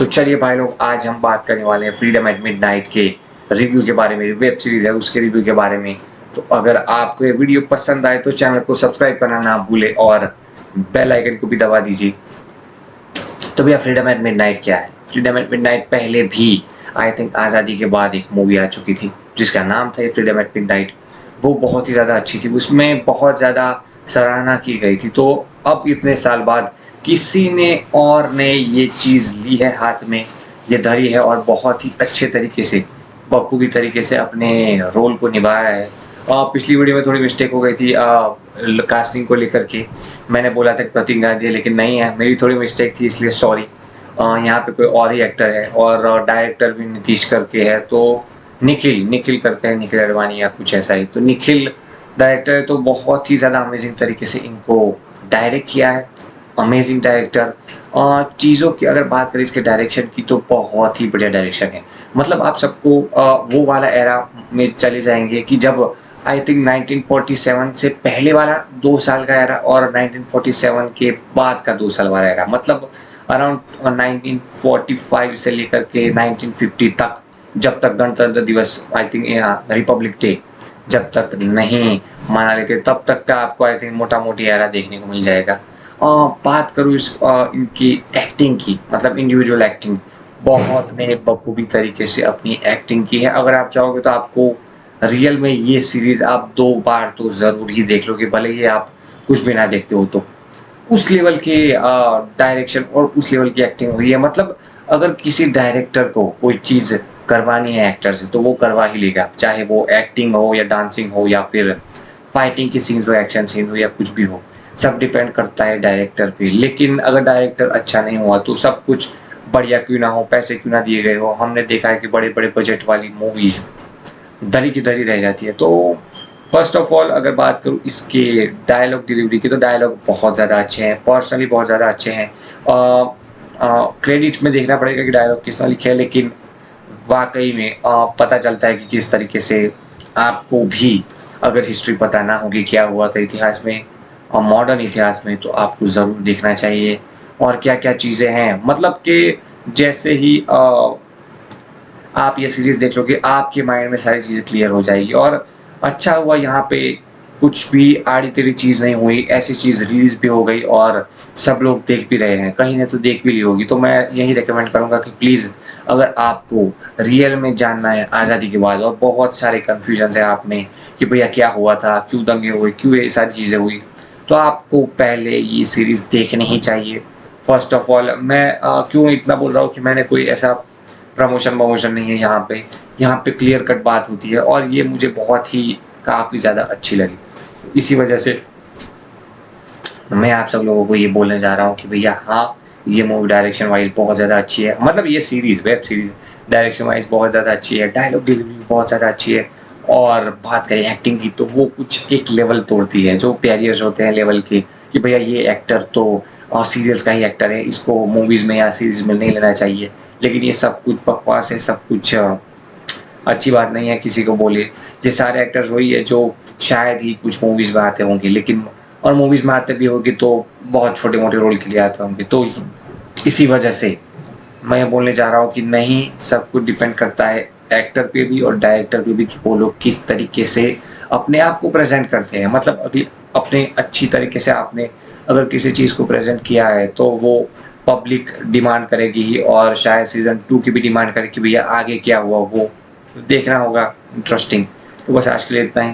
तो चलिए भाई लोग, आज हम बात करने वाले हैं फ्रीडम एट मिडनाइट के रिव्यू के बारे में। वेब सीरीज है, उसके रिव्यू के बारे में। तो अगर आपको ये वीडियो पसंद आए तो चैनल को सब्सक्राइब करना ना भूले और बेल आइकन को भी दबा दीजिए। तो भैया, फ्रीडम एट मिडनाइट क्या है? फ्रीडम एट मिडनाइट पहले भी आई थिंक आज़ादी के बाद एक मूवी आ चुकी थी जिसका नाम था फ्रीडम एट मिडनाइट। वो बहुत ही ज़्यादा अच्छी थी, उसमें बहुत ज़्यादा सराहना की गई थी। तो अब इतने साल बाद किसी ने और ने ये चीज़ ली है हाथ में, ये धरी है और बहुत ही अच्छे तरीके से, बखूबी तरीके से अपने रोल को निभाया है। पिछली वीडियो में थोड़ी मिस्टेक हो गई थी कास्टिंग को लेकर के। मैंने बोला था प्रतीक गांधी है, लेकिन नहीं है, मेरी थोड़ी मिस्टेक थी, इसलिए सॉरी। यहाँ पे कोई और ही एक्टर है और डायरेक्टर भी नीतीश करके है। तो निखिल निखिल करके है, निखिल अडवाणी या कुछ ऐसा ही। तो निखिल डायरेक्टर है, तो बहुत ही ज़्यादा अमेजिंग तरीके से इनको डायरेक्ट किया है। Amazing director. चीज़ों की अगर बात करें इसके डायरेक्शन की, तो बहुत ही बढ़िया डायरेक्शन है। मतलब आप सबको वो वाला एरा में चले जाएंगे कि जब आई थिंक 1947 से पहले वाला 2 साल का एरा और 1947 के बाद का 2 साल वाला एरा, मतलब अराउंड 1945 से लेकर के 1950 तक, जब तक गणतंत्र दिवस आई थिंक रिपब्लिक डे जब तक नहीं मना लेते, तब तक का आपको आई थिंक मोटा मोटी एरा देखने को मिल जाएगा। बात करूँ इनकी एक्टिंग की, मतलब इंडिविजुअल एक्टिंग, बहुत ने बखूबी तरीके से अपनी एक्टिंग की है। अगर आप चाहोगे तो आपको रियल में ये सीरीज आप 2 बार तो ज़रूर ही देख लोगे, भले ही आप कुछ भी ना देखते हो। तो उस लेवल के डायरेक्शन और उस लेवल की एक्टिंग हुई है। मतलब अगर किसी डायरेक्टर को कोई चीज़ करवानी है एक्टर से, तो वो करवा ही लेगा, चाहे वो एक्टिंग हो या डांसिंग हो या फिर फाइटिंग की सीन्स हो, एक्शन सीन हो या कुछ भी हो। सब डिपेंड करता है डायरेक्टर पे। लेकिन अगर डायरेक्टर अच्छा नहीं हुआ तो सब कुछ बढ़िया क्यों ना हो, पैसे क्यों ना दिए गए हो। हमने देखा है कि बड़े बड़े बजट वाली मूवीज़ धरी की धरी रह जाती है। तो फर्स्ट ऑफ ऑल अगर बात करूँ इसके डायलॉग डिलीवरी की, तो डायलॉग बहुत ज़्यादा अच्छे हैं, पर्सनली बहुत ज़्यादा अच्छे हैं। क्रेडिट में देखना पड़ेगा कि डायलॉग किसने लिखे हैं, लेकिन वाकई में पता चलता है कि किस तरीके से आपको भी अगर हिस्ट्री पता ना होगी क्या हुआ था इतिहास में और मॉडर्न इतिहास में, तो आपको ज़रूर देखना चाहिए। और क्या क्या चीज़ें हैं, मतलब कि जैसे ही आप ये सीरीज़ देख लोगे, आपके माइंड में सारी चीज़ें क्लियर हो जाएगी। और अच्छा हुआ यहाँ पे कुछ भी आड़ी-टेढ़ी चीज़ नहीं हुई, ऐसी चीज़ रिलीज़ भी हो गई और सब लोग देख भी रहे हैं, कहीं ने तो देख भी ली होगी। तो मैं यही रिकमेंड करूँगा कि प्लीज़, अगर आपको रियल में जानना है आज़ादी के बाद और बहुत सारे कन्फ्यूजन्स हैं आप में कि भैया क्या हुआ था, क्यों दंगे हुए, क्यों ये सारी चीज़ें हुई, तो आपको पहले ये सीरीज़ देखनी ही चाहिए। फर्स्ट ऑफ ऑल मैं क्यों इतना बोल रहा हूँ कि मैंने कोई ऐसा प्रमोशन नहीं है यहाँ पे। यहाँ पे क्लियर कट बात होती है और ये मुझे बहुत ही काफ़ी ज़्यादा अच्छी लगी। इसी वजह से मैं आप सब लोगों को ये बोलने जा रहा हूँ कि भैया हाँ, ये मूवी डायरेक्शन वाइज बहुत ज़्यादा अच्छी है। मतलब ये series, web series direction wise बहुत ज़्यादा अच्छी है, डायलॉग डिलीवरी बहुत ज़्यादा अच्छी है। और बात करें एक्टिंग की, तो वो कुछ एक लेवल तोड़ती है। जो बैरियर्स होते हैं लेवल के कि भैया ये एक्टर तो सीरियल्स का ही एक्टर है, इसको मूवीज़ में या सीरीज़ में नहीं लेना चाहिए। लेकिन ये सब कुछ बकवास है, सब कुछ अच्छी बात नहीं है किसी को बोले। ये सारे एक्टर्स वही है जो शायद ही कुछ मूवीज़ में आते होंगे, लेकिन और मूवीज़ में आते भी होंगे तो बहुत छोटे-मोटे रोल के लिए आते होंगे। तो इसी वजह से मैं बोलने जा रहा हूँ कि नहीं, सब कुछ डिपेंड करता है एक्टर पे भी और डायरेक्टर पे भी कि वो लोग किस तरीके से अपने आप को प्रेज़ेंट करते हैं। मतलब अभी अपने अच्छी तरीके से आपने अगर किसी चीज़ को प्रेज़ेंट किया है, तो वो पब्लिक डिमांड करेगी ही और शायद सीज़न 2 की भी डिमांड करे कि भैया आगे क्या हुआ, वो देखना होगा इंटरेस्टिंग। तो बस आज के लिए इतना ही।